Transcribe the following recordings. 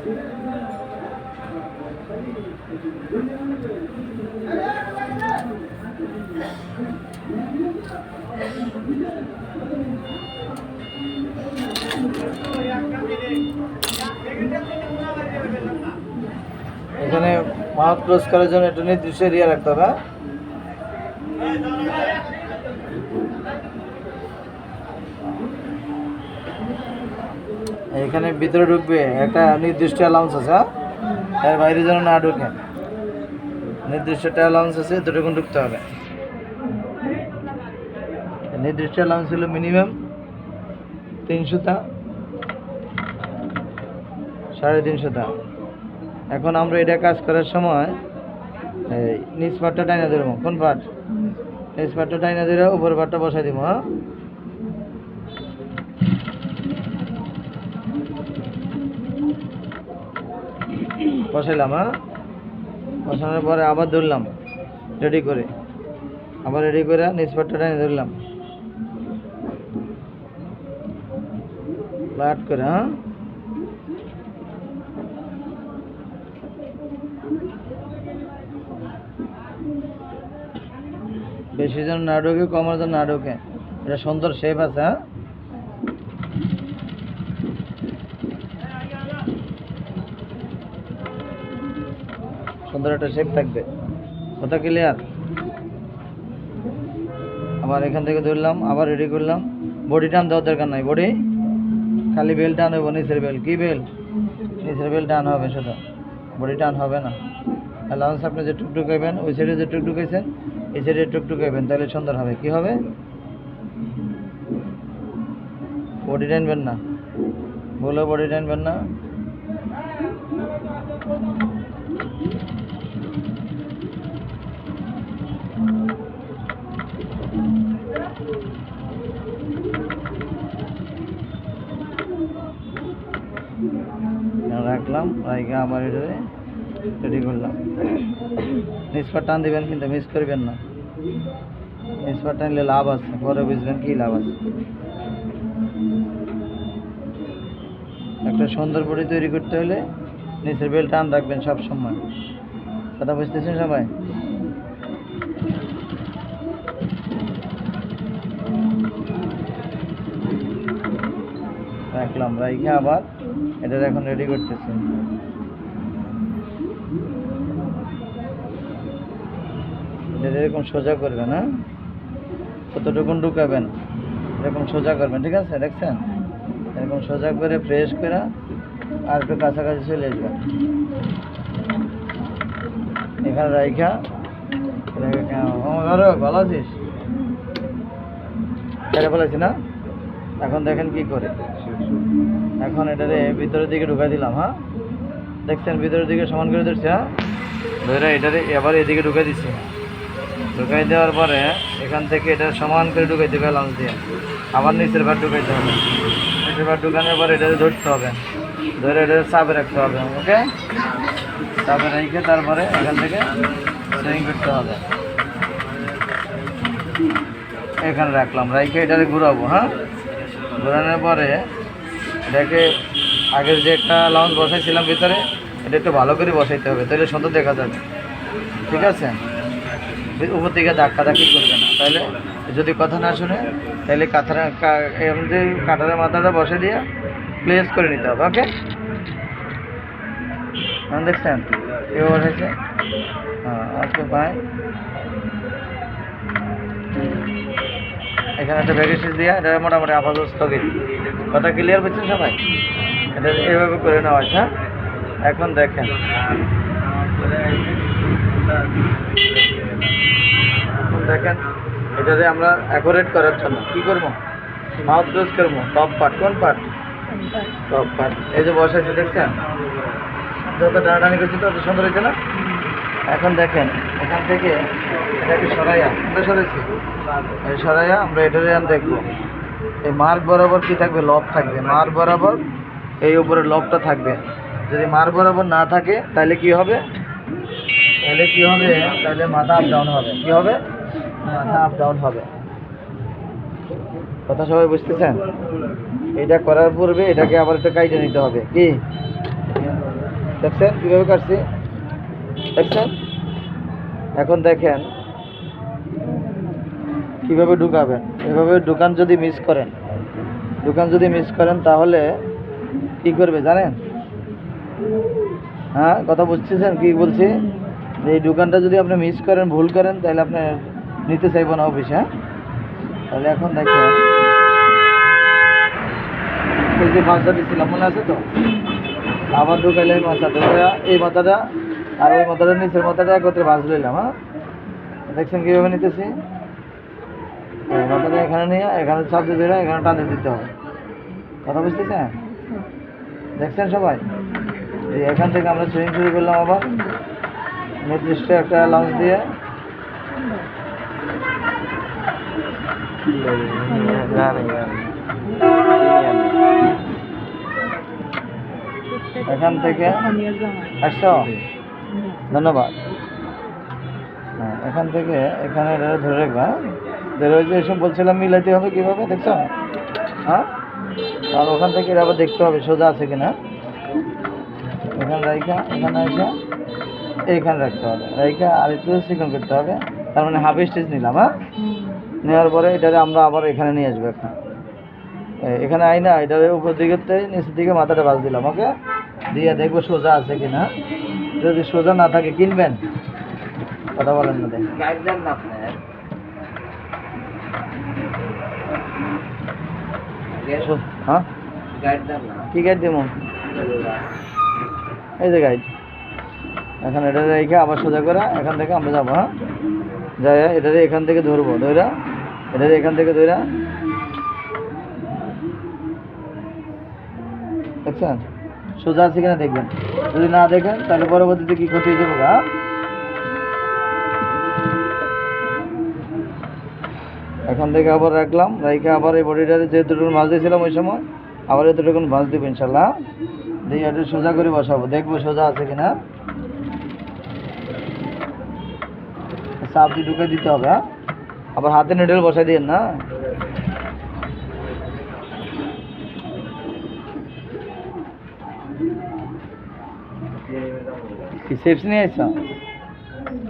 এখানে mouth close করার জন্য একটা নির্দিষ্ট এরিয়া রাখতে হবে। এখানে ভিতরে ঢুকবে একটা নির্দিষ্ট অ্যালাউন্স আছে, এর বাইরে যেন না ঢুকে। নির্দিষ্ট একটা অ্যালাউন্স আছে, এতটুকু ঢুকতে হবে। নির্দিষ্ট অ্যালাউন্স হলো মিনিমাম 300টা, 350টা। এখন আমরা এটা কাজ করার সময় এই নিচ পাটটা টাইনা ধরবো। কোন পাট? নিচ পাটটা টাইনা ধরে উপর পাটটা বসাই দিব। হ্যাঁ, বসাইলাম। হ্যাঁ, বসানোর পরে আবার ধরলাম রেডি করে, আবার রেডি করে নিচ পাটটা টাইনা ধরলাম লাট করে। হ্যাঁ, বেশি জন না ঢোকে, কমার জন না ঢোকে। এটা সুন্দর শেপ আছে। হ্যাঁ, সুন্দর একটা শেপ থাকবে। কথা ক্লিয়ার? আবার এখান থেকে ধরলাম, আবার রেডি করলাম। বডি টান দেওয়ার দরকার নাই, বডি খালি বেল টান হবে। নিচের বেল, কি বেল? নিচের বেল টান হবে শুধু, বডি টান হবে না। অ্যালাউন্স আপনি যে টুক ঢুকাইবেন, ওই সাইডে যে টুক ঢুকাইছেন এই সাইডে টুক ঢুকাইবেন, তাহলে সুন্দর হবে। কি হবে? বডি টানবেন না, বলে বডি টানবেন না। রাখলাম, রাইখা আবার এটা রেডি করলাম। নিচ পাট টান দিবেন, কিন্তু মিস করবেন না। নিচ পাট টানলে লাভ আছে, পরে বুঝবেন কি লাভ আছে। একটা সুন্দর বডি তৈরি করতে হলে নিচের বেল টান রাখবেন সব সময়। কথা বুঝতেছেন সবাই? রাখলাম, রাইখা আবার এটা এখন রেডি করতেছি। এরকম সোজা করবেন। হ্যাঁ, কতটুকুন ঢুকাবেন এরকম সোজা করবেন। ঠিক আছে, দেখছেন? এরকম সোজা করে ফ্রেশ করে আর একটু কাছাকাছি চলে আসবেন। এখানে রাইখা ভালো আছিস? কেটে ফেলেছি না? এখন দেখেন কি করে। এখন এটারে ভিতরের দিকে ঢুকাই দিলাম। হ্যাঁ, দেখছেন? ভিতরের দিকে সমান করে ধরছি। হ্যাঁ, ধরে এটারে এবার এদিকে ঢুকাই দিচ্ছি। ঢুকাই দেওয়ার পরে এখান থেকে এটা সমান করে ঢুকাই দেবে লাঞ্চ দিয়ে। আবার নিচের ভাত ঢুকাইতে হবে। নিচের ভাত ঢুকানোর পরে এটাতে ধরতে হবে, ধরে এটা চাপে রাখতে হবে। ওকে, চাপে রেখে তারপরে এখান থেকে সুইং করতে হবে। এখানে রাখলাম, রেখে এটাকে ঘুরাবো। হ্যাঁ, ঘোরানোর পরে এটাকে আগের যে একটা লাউঞ্জ বসাইছিলাম ভিতরে, এটা একটু ভালো করে বসাইতে হবে, তাহলে সুন্দর দেখা যাবে। ঠিক আছে? উপর থেকে ধাক্কি করবে না, তাহলে যদি কথা না শুনে তাহলে এমনি কাঁঠারের মাথাটা বসে দিয়ে প্লেস করে নিতে হবে। ওকে, দেখছেন এও বসেছে। হ্যাঁ, ওকে ভাই, এখানে একটা ভ্যারিসিস দিয়ে এটা মোটামুটি আপাতত স্থগিত। কথা ক্লিয়ার বুঝছেন সবাই? এটা এইভাবে করে নেওয়া আছে। হ্যাঁ, এখন দেখেন দেখেন এটাতে আমরা অ্যাকোরেট করার জন্য কী করবো? মাউথ ক্লোজ করবো। টপ পার্ট, কোন পার্ট? Top part. এই যে বসাইছে, দেখছেন? যত টানাটানি করছি তত সুন্দর হয়েছে না? এখন দেখেন এখান থেকে এটাকে সরাইয়া আমরা সরাইছি, এই সরাইয়া আমরা এটারে দেখবো। এই মার্ক বরাবর কি থাকবে? লব থাকবে। মার্ক বরাবর এই উপরে লবটা থাকবে। যদি মার্ক বরাবর না থাকে তাহলে কি হবে? তাহলে মাথা আপ ডাউন হবে। কি হবে? মাথা আপ ডাউন হবে। কথা সবাই বুঝতেছেন? এটা করার পূর্বে এটাকে আবার একটা কাইটে নিতে হবে। কি দেখছেন কীভাবে কাটছি, দেখছেন? এখন দেখেন কীভাবে ঢুকাবেন। এভাবে দোকান যদি মিস করেন তাহলে কি করবে জানেন? হ্যাঁ, কথা বুঝতেছেন কি বলছি? যে এই দোকানটা যদি আপনি মিস করেন, ভুল করেন, তাহলে আপনি নিতে চাইবো না অফিস। হ্যাঁ, তাহলে এখন দেখেন এই যে মাছটা দিচ্ছিলাম মনে আছে তো, আবার ঢুকাইলে এই মাথাটা, এই মাথাটা আর ওই মাথাটা নিচের মাথাটা একত্রে ভাজ লইলাম। হ্যাঁ, দেখছেন কীভাবে নিতেছি? এই মাথাটা এখানে নিয়ে এখানে চাপ দিয়ে ধরে এখানে টানে দিতে হবে। কথা বুঝতেছেন? দেখছেন সবাই? এই এখান থেকে আমরা সুইং শুরু করলাম, আবার নির্দিষ্ট একটা লঞ্চ দিয়ে এখান থেকে আসছো, ধন্যবাদ। হ্যাঁ, এখান থেকে এখানে ধরে রাখবা। ধরে ওই যে এসব বলছিলাম মিলাইতে হবে কীভাবে, দেখছো? হ্যাঁ, আর ওখান থেকে এটা আবার দেখতে হবে সোজা আছে কিনা। এখানে রাইখা এখানে এসে এইখানে রাখতে হবে, রাইখা আর একটু চিকন করতে হবে। তার মানে হাফ স্টেজ নিলাম। হ্যাঁ, নেওয়ার পরে এটারে আমরা আবার এখানে নিয়ে আসবো। এখানে আই না, এটারে উপর দিকে নিচের দিকে মাথাটা বাজ দিলাম। ওকে, দিয়ে দেখবো সোজা আছে কিনা। যদি সোজা না থাকে কিনবেন, কথা বলেন না, দেন গাইড দেন না আপনার। হ্যাঁ, গাইড দেন না। কি গাইড দেবো? এই যে গাইড। এখন এটা রেখে আবার সোজা করে এখান থেকে আমরা যাবো। হ্যাঁ, যাই এটারে এখান থেকে ধরবো, ধরা এটারে এখান থেকে ধরা, দেখছেন সোজা আছে কিনা দেখবেন। যদি না দেখেন তাহলে পরবর্তীতে কি ক্ষতি হয়ে যাবো। হ্যাঁ, এখান থেকে আবার রাখলাম, রাইখে আবার এই বডিটারে যেহেতু মাছ দিয়েছিলাম ওই সময় আবার এতটুকু মাছ দেবো ইনশাল্লাহ। দিয়ে এটা সোজা করে বসাবো, দেখবো সোজা আছে কিনা। চাপ দিয়ে ঢুকে দিতে হবে। হ্যাঁ, আবার হাতে নেডেল বসাই দিন না। কি চিপস নিয়ে আসছ?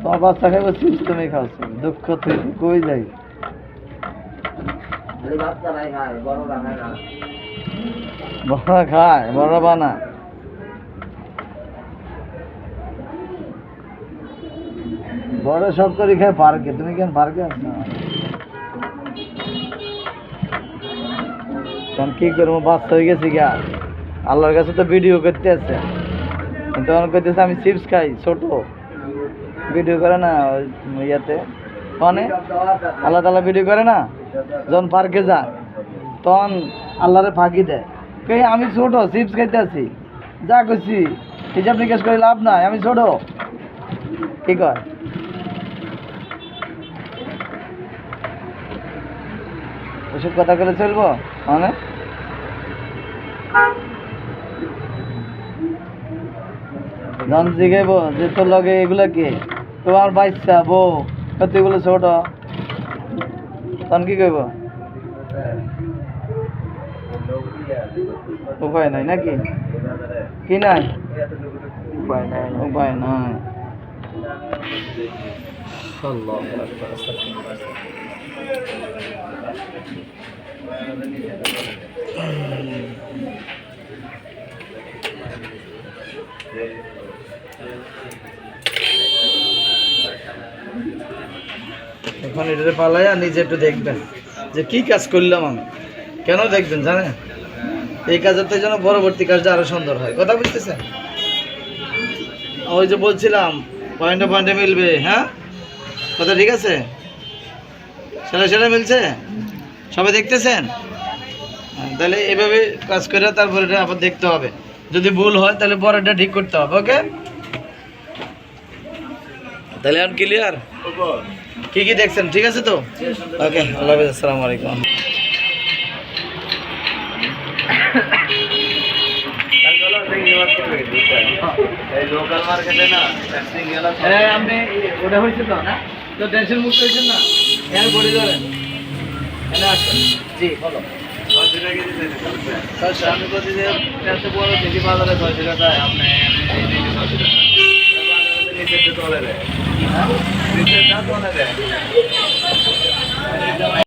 তোমার বাচ্চা খাইবো চিপস, তুমি খাওয়াচ্ছ। দুঃখ তুই কই যাই। বড়রা খায়, বড়রা বানা। বড় সব করে খায় পার্কে, তুমি কেন পার্কে আসছো? তখন কি করবো, বাচ্চা হয়ে গেছি গা। আল্লাহর কাছে তো ভিডিও করতে আছে, কিন্তু তখন করতেছে আমি চিপস খাই। ছোট ভিডিও করে না ইয়াতে, মানে আল্লাহ তাআলা ভিডিও করে না, যখন পার্কে যায় তখন আল্লাহরে ফাঁকি দেয়, কে আমি ছোট চিপস খাইতে আছি, যা করছি হিসাব নিকাশ করে লাভ নাই, আমি ছোট। কি কয়? ওসব কথা করে চলবো? মানে জন জিগাইব যে তোর লগে এগুলা কি, তোমার বাচ্চা বউ, এগুলো ছোট, তখন কি কইব? উপায় নাই নাকি? কি নাই? উপায় নাই, উপায় নাই। এখন এটাতে পালাইয়া নিজে একটু দেখবেন যে কি কাজ করলাম আমি, কেন দেখবেন জানেন? এই কাজের তো যেন পরবর্তী কাজটা আরো সুন্দর হয়। কথা বুঝতেছেন? ওই যে বলছিলাম পয়েন্টে পয়েন্টে মিলবে। হ্যাঁ, কথা ঠিক আছে? সেটা মিলছে, সবাই দেখতেছেন? তাহলে এভাবে কাজ করে তারপরে এটা আবার দেখতে হবে, যদি ভুল হয় তাহলে পরেরটা ঠিক করতে হবে। ওকে, তাহলে আর ক্লিয়ার? কি কি দেখছেন ঠিক আছে তো? ওকে, আল্লাহ হাফেজ, আসসালামু আলাইকুম। আপনি ওটা হয়েছে তো না, তো টেনশন মুক্ত হয়েছেন না, এর বডি ধরেন এনে আসছেন। জি বলো। আমি প্রতিদিন বড় থেকে বাজারে 6 টাকা আপনি নিচে তলে দেয়, নিচে তলে দেয়।